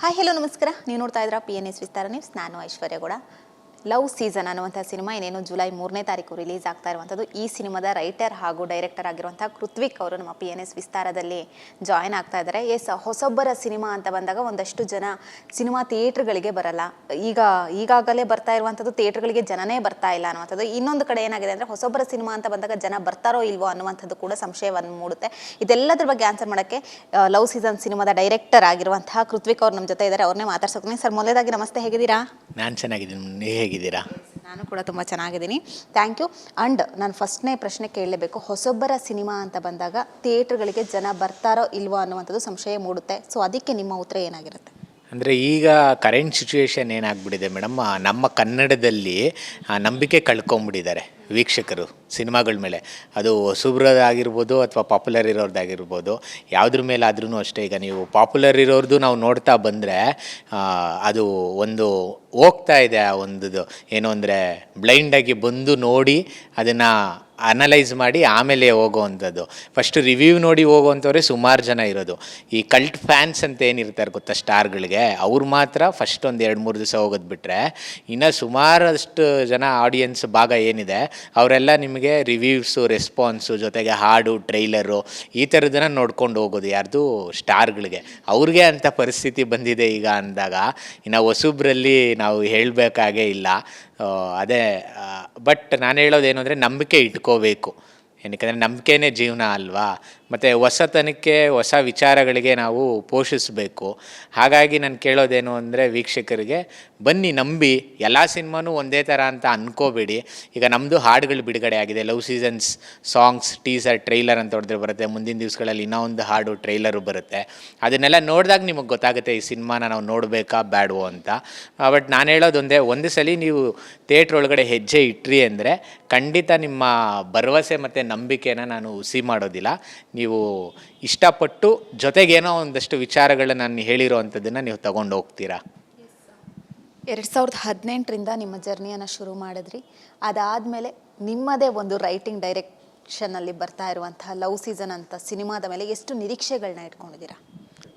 Hi hello ನಮಸ್ಕಾರ. ನೀವು ನೋಡ್ತಾ ಇದ್ದೀರಾ PNS ವಿಸ್ತಾರ ನ್ಯೂಸ್. ನಾನು ಐಶ್ವರ್ಯ ಗೌಡ. ಲವ್ ಸೀಸನ್ ಅನ್ನುವಂಥ ಸಿನಿಮಾ ಇನ್ನೇನು ಜುಲೈ 3ನೇ ತಾರೀಕು ರಿಲೀಸ್ ಆಗ್ತಾ ಇರುವಂಥದ್ದು. ಈ ಸಿನಿಮಾದ ರೈಟರ್ ಹಾಗೂ ಡೈರೆಕ್ಟರ್ ಆಗಿರುವಂಥ ಕೃತ್ವಿಕ್ ಅವರು ನಮ್ಮ PNS ವಿಸ್ತಾರದಲ್ಲಿ ಜಾಯ್ನ್ ಆಗ್ತಾ ಇದ್ದಾರೆ. ಹೊಸೊಬ್ಬರ ಸಿನಿಮಾ ಅಂತ ಬಂದಾಗ ಒಂದಷ್ಟು ಜನ ಸಿನಿಮಾ ಥಿಯೇಟ್ರ್ಗಳಿಗೆ ಬರಲ್ಲ. ಈಗಾಗಲೇ ಬರ್ತಾ ಇರುವಂಥದ್ದು ಥಿಯೇಟ್ರ್ಗಳಿಗೆ ಜನನೇ ಬರ್ತಾ ಇಲ್ಲ ಅನ್ನುವಂಥದ್ದು. ಇನ್ನೊಂದು ಕಡೆ ಏನಾಗಿದೆ ಅಂದರೆ ಹೊಸೊಬ್ಬರ ಸಿನಿಮಾ ಅಂತ ಬಂದಾಗ ಜನ ಬರ್ತಾರೋ ಇಲ್ವೋ ಅನ್ನುವಂಥದ್ದು ಕೂಡ ಸಂಶಯವನ್ನು ಮೂಡುತ್ತೆ. ಇದೆಲ್ಲದ್ರ ಬಗ್ಗೆ ಆನ್ಸರ್ ಮಾಡೋಕ್ಕೆ ಲವ್ ಸೀಸನ್ ಸಿನಿಮಾದ ಡೈರೆಕ್ಟರ್ ಆಗಿರುವಂತಹ ಕೃತ್ವಿಕ್ ಅವ್ರು ನಮ್ಮ ಜೊತೆ ಇದ್ದಾರೆ. ಅವ್ರನ್ನೇ ಮಾತಾಡ್ಸೋಕೆ. ಸರ್, ಮೊದಲೇದಾಗಿ ನಮಸ್ತೆ, ಹೇಗಿದ್ದೀರಾ? ನಾನು ಚೆನ್ನಾಗಿದ್ದೀನಿ, ನೀವು ಹೇಗಿದ್ದೀರಾ? ನಾನು ಕೂಡ ತುಂಬ ಚೆನ್ನಾಗಿದ್ದೀನಿ, ಥ್ಯಾಂಕ್ ಯು. ಆ್ಯಂಡ್ ನಾನು ಫಸ್ಟ್ನೇ ಪ್ರಶ್ನೆ ಕೇಳಲೇಬೇಕು. ಹೊಸೊಬ್ಬರ ಸಿನಿಮಾ ಅಂತ ಬಂದಾಗ ಥಿಯೇಟ್ರ್ಗಳಿಗೆ ಜನ ಬರ್ತಾರೋ ಇಲ್ವೋ ಅನ್ನುವಂಥದ್ದು ಸಂಶಯ ಮೂಡುತ್ತೆ. ಸೊ ಅದಕ್ಕೆ ನಿಮ್ಮ ಉತ್ತರ ಏನಾಗಿರುತ್ತೆ? ಅಂದರೆ ಈಗ ಕರೆಂಟ್ ಸಿಚುವೇಶನ್ ಏನಾಗ್ಬಿಟ್ಟಿದೆ ಮೇಡಮ್, ನಮ್ಮ ಕನ್ನಡದಲ್ಲಿ ನಂಬಿಕೆ ಕಳ್ಕೊಂಬಿಟ್ಟಿದ್ದಾರೆ ವೀಕ್ಷಕರು ಸಿನಿಮಾಗಳ ಮೇಲೆ. ಅದು ಹೊಸಬ್ರದ್ದಾಗಿರ್ಬೋದು ಅಥವಾ ಪಾಪ್ಯುಲರ್ ಇರೋರ್ದಾಗಿರ್ಬೋದು, ಯಾವುದ್ರ ಮೇಲೆ ಆದ್ರೂ ಅಷ್ಟೇ. ಈಗ ನೀವು ಪಾಪ್ಯುಲರ್ ಇರೋರ್ದು ನಾವು ನೋಡ್ತಾ ಬಂದರೆ ಅದು ಒಂದು ಹೋಗ್ತಾ ಇದೆ. ಆ ಒಂದು ಏನು ಅಂದರೆ ಬ್ಲೈಂಡಾಗಿ ಬಂದು ನೋಡಿ ಅದನ್ನು ಅನಲೈಸ್ ಮಾಡಿ ಆಮೇಲೆ ಹೋಗೋವಂಥದ್ದು. ಫಸ್ಟ್ ರಿವ್ಯೂ ನೋಡಿ ಹೋಗೋವಂಥವ್ರೆ ಸುಮಾರು ಜನ ಇರೋದು. ಈ ಕಲ್ಟ್ ಫ್ಯಾನ್ಸ್ ಅಂತ ಏನಿರ್ತಾರೆ ಗೊತ್ತಾ ಸ್ಟಾರ್ಗಳಿಗೆ, ಅವ್ರು ಮಾತ್ರ ಫಸ್ಟ್ ಒಂದು 2-3 ದಿವಸ ಹೋಗೋದು ಬಿಟ್ಟರೆ ಇನ್ನು ಸುಮಾರಷ್ಟು ಜನ ಆಡಿಯನ್ಸ್ ಭಾಗ ಏನಿದೆ ಅವರೆಲ್ಲ ನಿಮಗೆ ರಿವ್ಯೂಸು, ರೆಸ್ಪಾನ್ಸು, ಜೊತೆಗೆ ಹಾಡು, ಟ್ರೈಲರು ಈ ಥರದನ್ನು ನೋಡ್ಕೊಂಡು ಹೋಗೋದು. ಯಾರ್ದು ಸ್ಟಾರ್ಗಳಿಗೆ. ಅವ್ರಿಗೆ ಅಂಥ ಪರಿಸ್ಥಿತಿ ಬಂದಿದೆ ಈಗ ಅಂದಾಗ ಇನ್ನು ಹೊಸಬ್ರಲ್ಲಿ ನಾವು ಹೇಳಬೇಕಾಗೇ ಇಲ್ಲ. ಅದೇ ಬಟ್ ನಾನು ಹೇಳೋದೇನು ಅಂದರೆ ನಂಬಿಕೆ ಇಟ್ಕೋಬೇಕು. ಏನಕ್ಕೆ ನಂಬಿಕೆನೇ ಜೀವನ ಅಲ್ವಾ. ಮತ್ತು ಹೊಸತನಕ್ಕೆ, ಹೊಸ ವಿಚಾರಗಳಿಗೆ ನಾವು ಪೋಷಿಸಬೇಕು. ಹಾಗಾಗಿ ನಾನು ಕೇಳೋದೇನು ಅಂದರೆ ವೀಕ್ಷಕರಿಗೆ, ಬನ್ನಿ ನಂಬಿ. ಎಲ್ಲ ಸಿನಿಮಾನೂ ಒಂದೇ ಥರ ಅಂತ ಅಂದ್ಕೋಬೇಡಿ. ಈಗ ನಮ್ಮದು ಹಾಡುಗಳು ಬಿಡುಗಡೆ ಆಗಿದೆ. Love seasons songs teaser, trailer ಅಂತ ಹೊಡೆದ್ರೆ ಬರುತ್ತೆ. ಮುಂದಿನ ದಿವಸಗಳಲ್ಲಿ ಇನ್ನೂ ಒಂದು ಹಾಡು ಟ್ರೈಲರು ಬರುತ್ತೆ. ಅದನ್ನೆಲ್ಲ ನೋಡಿದಾಗ ನಿಮಗೆ ಗೊತ್ತಾಗುತ್ತೆ ಈ ಸಿನಿಮಾನ ನಾವು ನೋಡಬೇಕಾ ಬೇಡವೋ ಅಂತ. ಬಟ್ ನಾನು ಹೇಳೋದು ಒಂದು ಸಲ ನೀವು ಥಿಯೇಟ್ರ್ ಒಳಗಡೆ ಹೆಜ್ಜೆ ಇಟ್ರಿ ಅಂದರೆ ಖಂಡಿತ ನಿಮ್ಮ ಭರವಸೆ ಮತ್ತು ನಂಬಿಕೆನ ನಾನು ಹುಸಿ ಮಾಡೋದಿಲ್ಲ. ನೀವು ಇಷ್ಟಪಟ್ಟು ಜೊತೆಗೇನೋ ಒಂದಷ್ಟು ವಿಚಾರಗಳನ್ನ ನಾನು ಹೇಳಿರೋ ಅಂಥದ್ದನ್ನು ನೀವು ತಗೊಂಡು ಹೋಗ್ತೀರಾ. 2018ರಿಂದ ನಿಮ್ಮ ಜರ್ನಿಯನ್ನು ಶುರು ಮಾಡಿದ್ರಿ. ಅದಾದಮೇಲೆ ನಿಮ್ಮದೇ ಒಂದು ರೈಟಿಂಗ್ ಡೈರೆಕ್ಷನಲ್ಲಿ ಬರ್ತಾ ಇರುವಂತಹ ಲವ್ ಸೀಸನ್ ಅಂತ ಸಿನಿಮಾದ ಮೇಲೆ ಎಷ್ಟು ನಿರೀಕ್ಷೆಗಳನ್ನ ಇಟ್ಕೊಂಡಿದ್ದೀರಾ?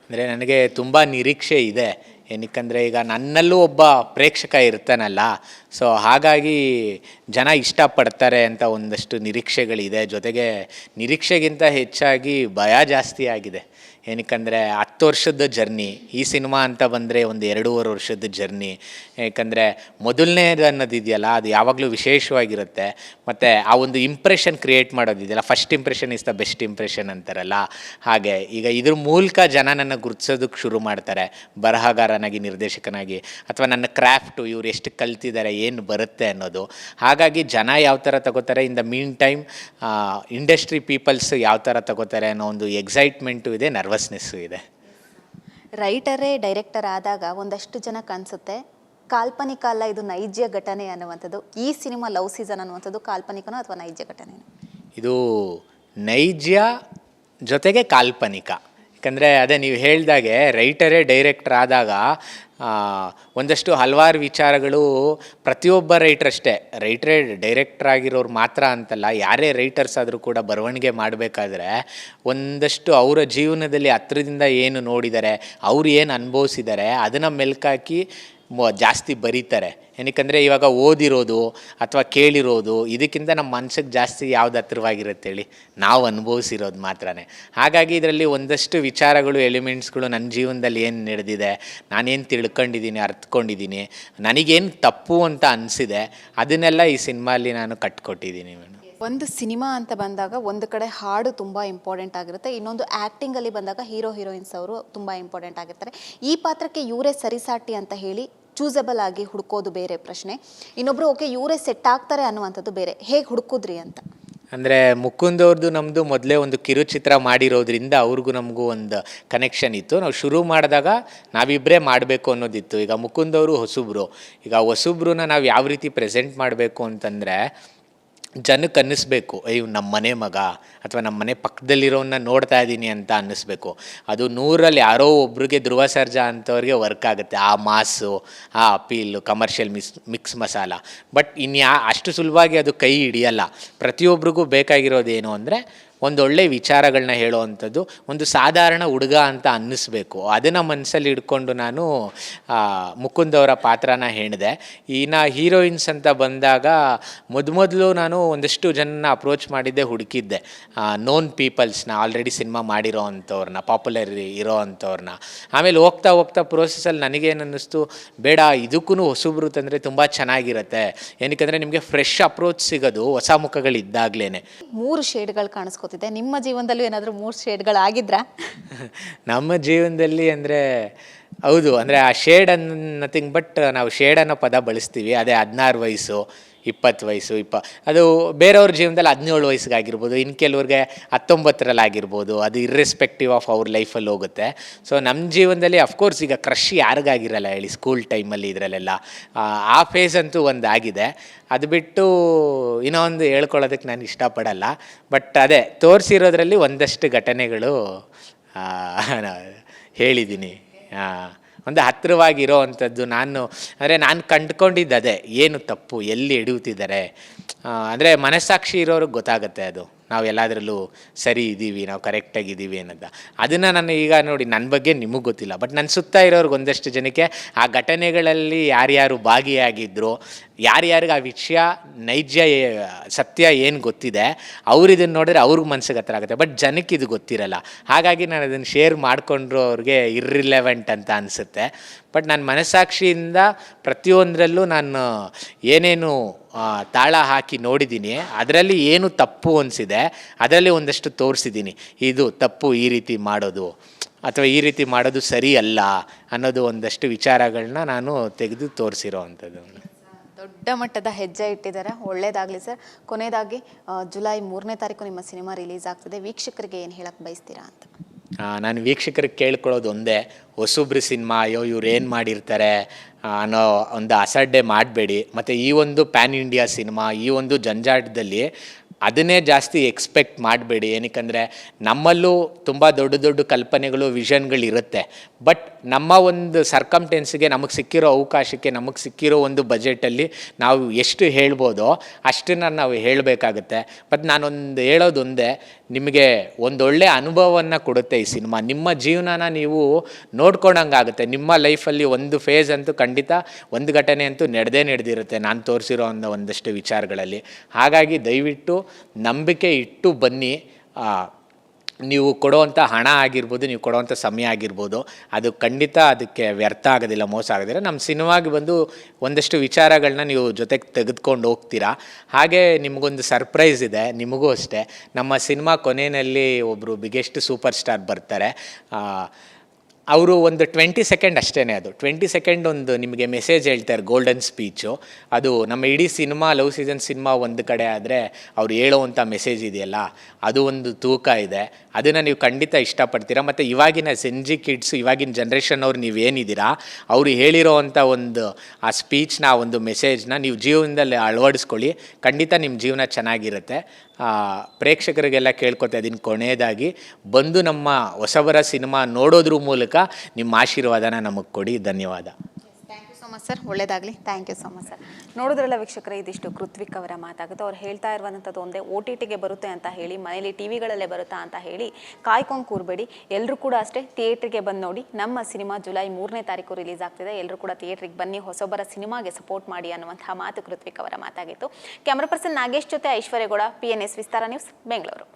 ಅಂದರೆ ನನಗೆ ತುಂಬ ನಿರೀಕ್ಷೆ ಇದೆ. ಏನಕ್ಕಂದರೆ ಈಗ ನನ್ನಲ್ಲೂ ಒಬ್ಬ ಪ್ರೇಕ್ಷಕ ಇರ್ತಾನಲ್ಲ, ಸೊ ಹಾಗಾಗಿ ಜನ ಇಷ್ಟಪಡ್ತಾರೆ ಅಂತ ಒಂದಷ್ಟು ನಿರೀಕ್ಷೆಗಳಿದೆ. ಜೊತೆಗೆ ನಿರೀಕ್ಷೆಗಿಂತ ಹೆಚ್ಚಾಗಿ ಭಯ ಜಾಸ್ತಿ ಆಗಿದೆ. ಏನಕ್ಕಂದರೆ 10 ವರ್ಷದ ಜರ್ನಿ. ಈ ಸಿನಿಮಾ ಅಂತ ಬಂದರೆ ಒಂದು 2.5 ವರ್ಷದ ಜರ್ನಿ. ಯಾಕಂದರೆ ಮೊದಲನೇದು ಅನ್ನೋದಿದೆಯಲ್ಲ, ಅದು ಯಾವಾಗಲೂ ವಿಶೇಷವಾಗಿರುತ್ತೆ. ಮತ್ತು ಆ ಒಂದು ಇಂಪ್ರೆಷನ್ ಕ್ರಿಯೇಟ್ ಮಾಡೋದಿದೆಯಲ್ಲ, first impression is the best impression ಅಂತಾರಲ್ಲ, ಹಾಗೆ ಈಗ ಇದ್ರ ಮೂಲಕ ಜನ ನನ್ನ ಗುರುತಿಸೋದಕ್ಕೆ ಶುರು ಮಾಡ್ತಾರೆ. ಬರಹಗಾರನಾಗಿ, ನಿರ್ದೇಶಕನಾಗಿ, ಅಥವಾ ನನ್ನ ಕ್ರಾಫ್ಟು ಇವ್ರು ಎಷ್ಟು ಕಲ್ತಿದ್ದಾರೆ, ಏನು ಬರುತ್ತೆ ಅನ್ನೋದು. ಹಾಗಾಗಿ ಜನ ಯಾವ ಥರ ತಗೋತಾರೆ, in the mean time industry peoples ಯಾವ ಥರ ತಗೋತಾರೆ ಅನ್ನೋ ಒಂದು ಎಕ್ಸೈಟ್ಮೆಂಟು ಇದೆ, ನರ್ವಸ್ನೆಸ್ಸು ಇದೆ. ರೈಟರೇ ಡೈರೆಕ್ಟರ್ ಆದಾಗ ಒಂದಷ್ಟು ಜನಕ್ಕೆ ಅನಿಸುತ್ತೆ ಕಾಲ್ಪನಿಕ ಅಲ್ಲ, ಇದು ನೈಜ ಘಟನೆ ಅನ್ನುವಂಥದ್ದು. ಈ ಸಿನಿಮಾ ಲವ್ ಸೀಸನ್ ಅನ್ನುವಂಥದ್ದು ಕಾಲ್ಪನಿಕನೋ ಅಥವಾ ನೈಜ ಘಟನೆನೋ? ಇದು ನೈಜ ಜೊತೆಗೆ ಕಾಲ್ಪನಿಕ. ಯಾಕಂದರೆ ಅದೇ ನೀವು ಹೇಳ್ದಾಗೆ ರೈಟರೇ ಡೈರೆಕ್ಟರ್ ಆದಾಗ ಒಂದಷ್ಟು ಹಲವಾರು ವಿಚಾರಗಳು ಪ್ರತಿಯೊಬ್ಬ ರೈಟರ್ ಅಷ್ಟೇ, ರೈಟರೇ ಡೈರೆಕ್ಟರ್ ಆಗಿರೋರು ಮಾತ್ರ ಅಂತಲ್ಲ, ಯಾರೇ ರೈಟರ್ಸ್ ಆದರೂ ಕೂಡ ಬರವಣಿಗೆ ಮಾಡಬೇಕಾದ್ರೆ ಒಂದಷ್ಟು ಅವರ ಜೀವನದಲ್ಲಿ ಹತ್ರದಿಂದ ಏನು ನೋಡಿದ್ದಾರೆ, ಅವರು ಏನು ಅನುಭವಿಸಿದ್ದಾರೆ ಅದನ್ನು ಮೆಲ್ಕಾಕಿ ಜಾಸ್ತಿ ಬರೀತಾರೆ. ಏನಕ್ಕಂದರೆ ಇವಾಗ ಓದಿರೋದು ಅಥವಾ ಕೇಳಿರೋದು ಇದಕ್ಕಿಂತ ನಮ್ಮ ಮನಸ್ಸಿಗೆ ಜಾಸ್ತಿ ಯಾವ್ದು ಹತ್ರವಾಗಿರುತ್ತೆ ಹೇಳಿ, ನಾವು ಅನುಭವಿಸಿರೋದು ಮಾತ್ರನೇ. ಹಾಗಾಗಿ ಇದರಲ್ಲಿ ಒಂದಷ್ಟು ವಿಚಾರಗಳು, ಎಲಿಮೆಂಟ್ಸ್ಗಳು ನನ್ನ ಜೀವನದಲ್ಲಿ ಏನು ನಡೆದಿದೆ, ನಾನೇನು ತಿಳ್ಕೊಂಡಿದ್ದೀನಿ, ಅರ್ಥಕೊಂಡಿದ್ದೀನಿ, ನನಗೇನು ತಪ್ಪು ಅಂತ ಅನಿಸಿದೆ, ಅದನ್ನೆಲ್ಲ ಈ ಸಿನಿಮಾಲಿ ನಾನು ಕಟ್ಕೊಟ್ಟಿದ್ದೀನಿ ಮೇಡಮ್. ಒಂದು ಸಿನಿಮಾ ಅಂತ ಬಂದಾಗ ಒಂದು ಕಡೆ ಹಾಡು ತುಂಬ ಇಂಪಾರ್ಟೆಂಟ್ ಆಗಿರುತ್ತೆ, ಇನ್ನೊಂದು ಆ್ಯಕ್ಟಿಂಗಲ್ಲಿ ಬಂದಾಗ ಹೀರೋ ಹೀರೋಯಿನ್ಸ್ ಅವರು ತುಂಬ ಇಂಪಾರ್ಟೆಂಟ್ ಆಗಿರ್ತಾರೆ. ಈ ಪಾತ್ರಕ್ಕೆ ಇವರೇ ಸರಿಸಾಟಿ ಅಂತ ಹೇಳಿ ಚೂಸಬಲ್ ಆಗಿ ಹುಡುಕೋದು ಬೇರೆ ಪ್ರಶ್ನೆ, ಇನ್ನೊಬ್ರು ಓಕೆ ಇವರೇ ಸೆಟ್ ಆಗ್ತಾರೆ ಅನ್ನುವಂಥದ್ದು ಬೇರೆ. ಹೇಗೆ ಹುಡುಕಿದ್ರಿ ಅಂತ? ಅಂದರೆ ಮುಕುಂದ್ ಅವ್ರದ್ದು ನಮ್ಮದು ಮೊದಲೇ ಒಂದು ಕಿರುಚಿತ್ರ ಮಾಡಿರೋದ್ರಿಂದ ಅವ್ರಿಗೂ ನಮಗೂ ಒಂದು ಕನೆಕ್ಷನ್ ಇತ್ತು. ನಾವು ಶುರು ಮಾಡಿದಾಗ ನಾವಿಬ್ಬರೇ ಮಾಡಬೇಕು ಅನ್ನೋದಿತ್ತು. ಈಗ ಮುಕುಂದ್ ಅವರು ಹೊಸಬ್ರು. ಈಗ ಹೊಸಬ್ರನ್ನ ನಾವು ಯಾವ ರೀತಿ ಪ್ರೆಸೆಂಟ್ ಮಾಡಬೇಕು ಅಂತಂದರೆ, ಜನಕ್ಕೆ ಅನ್ನಿಸ್ಬೇಕು ಇವ್ ನಮ್ಮ ಮನೆ ಮಗ ಅಥವಾ ನಮ್ಮ ಮನೆ ಪಕ್ಕದಲ್ಲಿರೋನ್ನ ನೋಡ್ತಾ ಇದ್ದೀನಿ ಅಂತ ಅನ್ನಿಸ್ಬೇಕು. ಅದು 100ರಲ್ಲಿ ಯಾರೋ ಒಬ್ರಿಗೆ ಧ್ರುವ ಸರ್ಜಾ ಅಂಥವ್ರಿಗೆ ವರ್ಕ್ ಆಗುತ್ತೆ, ಆ ಮಾಸು, ಆ ಅಪೀಲು, ಕಮರ್ಷಿಯಲ್ ಮಿಕ್ಸ್ ಮಸಾಲ. ಬಟ್ ಅಷ್ಟು ಸುಲಭವಾಗಿ ಅದು ಕೈ ಹಿಡಿಯಲ್ಲ. ಪ್ರತಿಯೊಬ್ಬರಿಗೂ ಬೇಕಾಗಿರೋದೇನು ಅಂದರೆ ಒಂದೊಳ್ಳೆ ವಿಚಾರಗಳನ್ನ ಹೇಳುವಂಥದ್ದು, ಒಂದು ಸಾಧಾರಣ ಹುಡುಗ ಅಂತ ಅನ್ನಿಸ್ಬೇಕು. ಅದನ್ನು ಮನಸ್ಸಲ್ಲಿ ಇಟ್ಕೊಂಡು ನಾನು ಮುಕುಂದ್ ಅವರ ಪಾತ್ರನ ಹೇಳಿದೆ. ಇನ್ನು ಹೀರೋಯಿನ್ಸ್ ಅಂತ ಬಂದಾಗ ಮೊದಲು ನಾನು ಒಂದಷ್ಟು ಜನನ ಅಪ್ರೋಚ್ ಮಾಡಿದ್ದೆ, ಹುಡುಕಿದ್ದೆ ನೋನ್ ಪೀಪಲ್ಸ್ನ, ಆಲ್ರೆಡಿ ಸಿನಿಮಾ ಮಾಡಿರೋ ಅಂಥವ್ರನ್ನ, ಪಾಪ್ಯುಲರ್ ಇರೋ ಅಂಥವ್ರನ್ನ. ಆಮೇಲೆ ಹೋಗ್ತಾ ಹೋಗ್ತಾ ಪ್ರೋಸೆಸಲ್ಲಿ ನನಗೇನು ಅನ್ನಿಸ್ತು, ಬೇಡ ಇದಕ್ಕೂ ಹೊಸಬ್ರು ತಂದರೆ ತುಂಬ ಚೆನ್ನಾಗಿರುತ್ತೆ. ಏನಕ್ಕೆ ನಿಮಗೆ ಫ್ರೆಶ್ ಅಪ್ರೋಚ್ ಸಿಗೋದು ಹೊಸ ಮುಖಗಳಿದ್ದಾಗಲೇ. 3 ಶೇಡ್ಗಳು ಕಾಣಿಸ್ಕೊತಿದೆ. ನಿಮ್ಮ ಜೀವನದಲ್ಲೂ ಏನಾದರೂ 3 ಶೇಡ್ಗಳಾಗಿದ್ರಾ? ನಮ್ಮ ಜೀವನದಲ್ಲಿ ಅಂದರೆ ಹೌದು, ಅಂದರೆ ಆ ಶೇಡ್ ನಥಿಂಗ್ ಬಟ್ ನಾವು ಶೇಡ್ ಅನ್ನೋ ಪದ ಬಳಸ್ತೀವಿ. ಅದೇ 16 ವಯಸ್ಸು, 20 ವಯಸ್ಸು, ಅದು ಬೇರೆಯವ್ರ ಜೀವನದಲ್ಲಿ 17 ವಯಸ್ಸಿಗಾಗಿರ್ಬೋದು, ಇನ್ನು ಕೆಲವ್ರಿಗೆ 19ರಲ್ಲಾಗಿರ್ಬೋದು. ಅದು ಇರ್ರೆಸ್ಪೆಕ್ಟಿವ್ ಆಫ್ ಅವ್ರ ಲೈಫಲ್ಲಿ ಹೋಗುತ್ತೆ. ಸೊ ನಮ್ಮ ಜೀವನದಲ್ಲಿ ಅಫ್ಕೋರ್ಸ್ ಈಗ ಕ್ರಶ್ ಯಾರಿಗಾಗಿರಲ್ಲ ಹೇಳಿ, ಸ್ಕೂಲ್ ಟೈಮಲ್ಲಿ ಇದರಲ್ಲೆಲ್ಲ ಆ ಫೇಸ್ ಅಂತೂ ಒಂದು ಆಗಿದೆ. ಅದು ಬಿಟ್ಟು ಇನ್ನೂ ಒಂದು ಹೇಳ್ಕೊಳ್ಳೋದಕ್ಕೆ ನಾನು ಇಷ್ಟಪಡಲ್ಲ. ಬಟ್ ಅದೇ ತೋರಿಸಿರೋದ್ರಲ್ಲಿ ಒಂದಷ್ಟು ಘಟನೆಗಳು ಹೇಳಿದ್ದೀನಿ. ಒಂದು ಹತ್ತಿರವಾಗಿರೋ ಅಂಥದ್ದು ನಾನು ಕಂಡುಕೊಂಡಿದ್ದು ಅದೇ, ಏನು ತಪ್ಪು, ಎಲ್ಲಿ ಎಡುತ್ತಿದ್ದಾರೆ ಅಂದರೆ ಮನಸ್ಸಾಕ್ಷಿ ಇರೋರಿಗೆ ಗೊತ್ತಾಗುತ್ತೆ ಅದು, ನಾವು ಎಲ್ಲದರಲ್ಲೂ ಸರಿ ಇದ್ದೀವಿ, ನಾವು ಕರೆಕ್ಟಾಗಿದ್ದೀವಿ ಅನ್ನೋದು. ಅದನ್ನು ನಾನು ಈಗ ನೋಡಿ, ನನ್ನ ಬಗ್ಗೆ ನಿಮಗೆ ಗೊತ್ತಿಲ್ಲ, ಬಟ್ ನನ್ನ ಸುತ್ತ ಇರೋರ್ಗೆ ಒಂದಷ್ಟು ಜನಕ್ಕೆ ಆ ಘಟನೆಗಳಲ್ಲಿ ಯಾರ್ಯಾರು ಭಾಗಿಯಾಗಿದ್ದರು, ಯಾರ್ಯಾರಿಗೆ ಆ ವಿಷಯ ನೈಜ ಸತ್ಯ ಏನು ಗೊತ್ತಿದೆ, ಅವ್ರು ಇದನ್ನು ನೋಡಿದ್ರೆ ಅವ್ರಿಗೆ ಮನ್ಸಿಗೆ ಹತ್ರ ಆಗುತ್ತೆ. ಬಟ್ ಜನಕ್ಕೆ ಇದು ಗೊತ್ತಿರಲ್ಲ. ಹಾಗಾಗಿ ನಾನು ಅದನ್ನು ಶೇರ್ ಮಾಡಿಕೊಂಡ್ರು ಅವ್ರಿಗೆ ಇರ್ರಿಲೆವೆಂಟ್ ಅಂತ ಅನಿಸುತ್ತೆ. ಬಟ್ ನನ್ನ ಮನಸ್ಸಾಕ್ಷಿಯಿಂದ ಪ್ರತಿಯೊಂದರಲ್ಲೂ ನಾನು ಏನೇನು ತಾಳ ಹಾಕಿ ನೋಡಿದ್ದೀನಿ, ಅದರಲ್ಲಿ ಏನು ತಪ್ಪು ಅನಿಸಿದೆ ಅದರಲ್ಲಿ ಒಂದಷ್ಟು ತೋರಿಸಿದ್ದೀನಿ. ಇದು ತಪ್ಪು, ಈ ರೀತಿ ಮಾಡೋದು ಅಥವಾ ಈ ರೀತಿ ಮಾಡೋದು ಸರಿ ಅಲ್ಲ ಅನ್ನೋದು ಒಂದಷ್ಟು ವಿಚಾರಗಳನ್ನ ನಾನು ತೆಗೆದು ತೋರಿಸಿರೋ ಅಂಥದ್ದು. ದೊಡ್ಡ ಮಟ್ಟದ ಹೆಜ್ಜೆ ಇಟ್ಟಿದ್ದಾರೆ, ಒಳ್ಳೇದಾಗಲಿ ಸರ್. ಕೊನೆಯದಾಗಿ ಜುಲೈ 3ನೇ ತಾರೀಕು ನಿಮ್ಮ ಸಿನಿಮಾ ರಿಲೀಸ್ ಆಗ್ತದೆ. ವೀಕ್ಷಕರಿಗೆ ಏನು ಹೇಳಕ್ಕೆ ಬಯಸ್ತೀರಾ ಅಂತ? ನಾನು ವೀಕ್ಷಕರಿಗೆ ಕೇಳ್ಕೊಳ್ಳೋದು ಒಂದೇ, ಹೊಸಬ್ರು ಸಿನಿಮಾ, ಅಯ್ಯೋ ಇವ್ರು ಏನು ಮಾಡಿರ್ತಾರೆ ಅನ್ನೋ ಒಂದು ಅಸಡ್ಡೆ ಮಾಡಬೇಡಿ. ಮತ್ತು ಈ ಒಂದು ಪ್ಯಾನ್ ಇಂಡಿಯಾ ಸಿನಿಮಾ, ಈ ಒಂದು ಜಂಜಾಟದಲ್ಲಿ ಅದನ್ನೇ ಜಾಸ್ತಿ ಎಕ್ಸ್ಪೆಕ್ಟ್ ಮಾಡಬೇಡಿ. ಏನಕ್ಕೆ ನಮ್ಮಲ್ಲೂ ತುಂಬ ದೊಡ್ಡ ದೊಡ್ಡ ಕಲ್ಪನೆಗಳು, ವಿಷನ್ಗಳಿರುತ್ತೆ. ಬಟ್ ನಮ್ಮ ಒಂದು ಸರ್ಕಮ್ಟೆನ್ಸ್ಗೆ, ನಮಗೆ ಸಿಕ್ಕಿರೋ ಅವಕಾಶಕ್ಕೆ, ನಮಗೆ ಸಿಕ್ಕಿರೋ ಒಂದು ಬಜೆಟಲ್ಲಿ ನಾವು ಎಷ್ಟು ಹೇಳ್ಬೋದೋ ಅಷ್ಟನ್ನು ನಾವು ಹೇಳಬೇಕಾಗುತ್ತೆ. ಬಟ್ ನಾನೊಂದು ಹೇಳೋದೊಂದೇ, ನಿಮಗೆ ಒಂದೊಳ್ಳೆ ಅನುಭವವನ್ನು ಕೊಡುತ್ತೆ ಈ ಸಿನಿಮಾ. ನಿಮ್ಮ ಜೀವನನ ನೀವು ನೋಡ್ಕೊಂಡಂಗಾಗುತ್ತೆ. ನಿಮ್ಮ ಲೈಫಲ್ಲಿ ಒಂದು ಫೇಸ್ ಅಂತೂ ಖಂಡಿತ, ಒಂದು ಘಟನೆ ಅಂತೂ ನಡೆದಿರುತ್ತೆ ನಾನು ತೋರಿಸಿರೋ ಒಂದಷ್ಟು ವಿಚಾರಗಳಲ್ಲಿ. ಹಾಗಾಗಿ ದಯವಿಟ್ಟು ನಂಬಿಕೆ ಇಟ್ಟು ಬನ್ನಿ. ನೀವು ಕೊಡುವಂಥ ಹಣ ಆಗಿರ್ಬೋದು, ನೀವು ಕೊಡುವಂಥ ಸಮಯ ಆಗಿರ್ಬೋದು, ಅದು ಖಂಡಿತ ಅದಕ್ಕೆ ವ್ಯರ್ಥ ಆಗೋದಿಲ್ಲ, ಮೋಸ ಆಗೋದಿಲ್ಲ. ನಮ್ಮ ಸಿನಿಮಾಗೆ ಬಂದು ಒಂದಷ್ಟು ವಿಚಾರಗಳನ್ನ ನೀವು ಜೊತೆಗೆ ತೆಗೆದುಕೊಂಡು ಹೋಗ್ತೀರಾ. ಹಾಗೆ ನಿಮಗೊಂದು ಸರ್ಪ್ರೈಸ್ ಇದೆ, ನಿಮಗೂ ಅಷ್ಟೇ. ನಮ್ಮ ಸಿನಿಮಾ ಕೊನೆಯಲ್ಲಿ ಒಬ್ಬರು ಬಿಗ್ಗೆಸ್ಟ್ ಸೂಪರ್ ಸ್ಟಾರ್ ಬರ್ತಾರೆ. ಅವರು ಒಂದು 20 ಸೆಕೆಂಡ್ ಅಷ್ಟೇ, ಅದು 20 ಸೆಕೆಂಡ್ ಒಂದು ನಿಮಗೆ ಮೆಸೇಜ್ ಹೇಳ್ತಾರೆ, ಗೋಲ್ಡನ್ ಸ್ಪೀಚು. ಅದು ನಮ್ಮ ಇಡೀ ಸಿನಿಮಾ, ಲವ್ ಸೀಸನ್ ಸಿನಿಮಾ ಒಂದು ಕಡೆ ಆದರೆ ಅವ್ರು ಹೇಳೋವಂಥ ಮೆಸೇಜ್ ಇದೆಯಲ್ಲ, ಅದು ಒಂದು ತೂಕ ಇದೆ. ಅದನ್ನು ನೀವು ಖಂಡಿತ ಇಷ್ಟಪಡ್ತೀರಾ. ಮತ್ತು ಇವಾಗಿನ ಸೆಂಜಿ ಕಿಡ್ಸು, ಇವಾಗಿನ ಜನ್ರೇಷನ್ ಅವ್ರು ನೀವೇನಿದ್ದೀರಾ, ಅವರು ಹೇಳಿರೋ ಅಂಥ ಒಂದು ಆ ಸ್ಪೀಚ್ನ, ಒಂದು ಮೆಸೇಜ್ನ ನೀವು ಜೀವನದಲ್ಲಿ ಅಳವಡಿಸ್ಕೊಳ್ಳಿ. ಖಂಡಿತ ನಿಮ್ಮ ಜೀವನ ಚೆನ್ನಾಗಿರುತ್ತೆ. ಪ್ರೇಕ್ಷಕರಿಗೆಲ್ಲ ಕೇಳ್ಕೊತಾ ಇದ್ದೀನಿ, ಕೊನೆಯದಾಗಿ ಬಂದು ನಮ್ಮ ಹೊಸಬರ ಸಿನಿಮಾ ನೋಡೋದ್ರ ಮೂಲಕ ನಿಮ್ಮ ಆಶೀರ್ವಾದನ ನಮಗೆ ಕೊಡಿ. ಧನ್ಯವಾದ. Thank you so much sir, ಒಳ್ಳೇದಾಗಲಿ. Thank you so much sir. ನೋಡಿದ್ರಲ್ಲ ವೀಕ್ಷಕರೇ, ಇದಿಷ್ಟು ಕೃತ್ವಿಕ್ ಅವರ ಮಾತಾಗುತ್ತೆ. ಅವ್ರು ಹೇಳ್ತಾ ಇರುವಂಥದ್ದು ಒಂದೇ, OTTಗೆ ಬರುತ್ತೆ ಅಂತ ಹೇಳಿ, ಮನೇಲಿ ಟಿವಿಗಳಲ್ಲೇ ಬರುತ್ತಾ ಅಂತ ಹೇಳಿ ಕಾಯ್ಕೊಂಡು ಕೂರಬೇಡಿ. ಎಲ್ಲರೂ ಕೂಡ ಅಷ್ಟೇ ಥಿಯೇಟ್ರಿಗೆ ಬಂದು ನೋಡಿ. ನಮ್ಮ ಸಿನಿಮಾ ಜುಲೈ 3ನೇ ತಾರೀಕು ರಿಲೀಸ್ ಆಗ್ತಿದೆ. ಎಲ್ಲರೂ ಕೂಡ ಥಿಯೇಟ್ರಿಗೆ ಬನ್ನಿ, ಹೊಸಬರ ಸಿನಿಮಾಗೆ ಸಪೋರ್ಟ್ ಮಾಡಿ ಅನ್ನುವಂತಹ ಮಾತು ಕೃತ್ವಿಕ್ ಅವರ ಮಾತಾಗಿತ್ತು. ಕ್ಯಾಮ್ರಾ ಪರ್ಸನ್ ನಾಗೇಶ್ ಜೊತೆ ಐಶ್ವರ್ಯಗೌಡ, PNS ವಿಸ್ತಾರ ನ್ಯೂಸ್, ಬೆಂಗಳೂರು.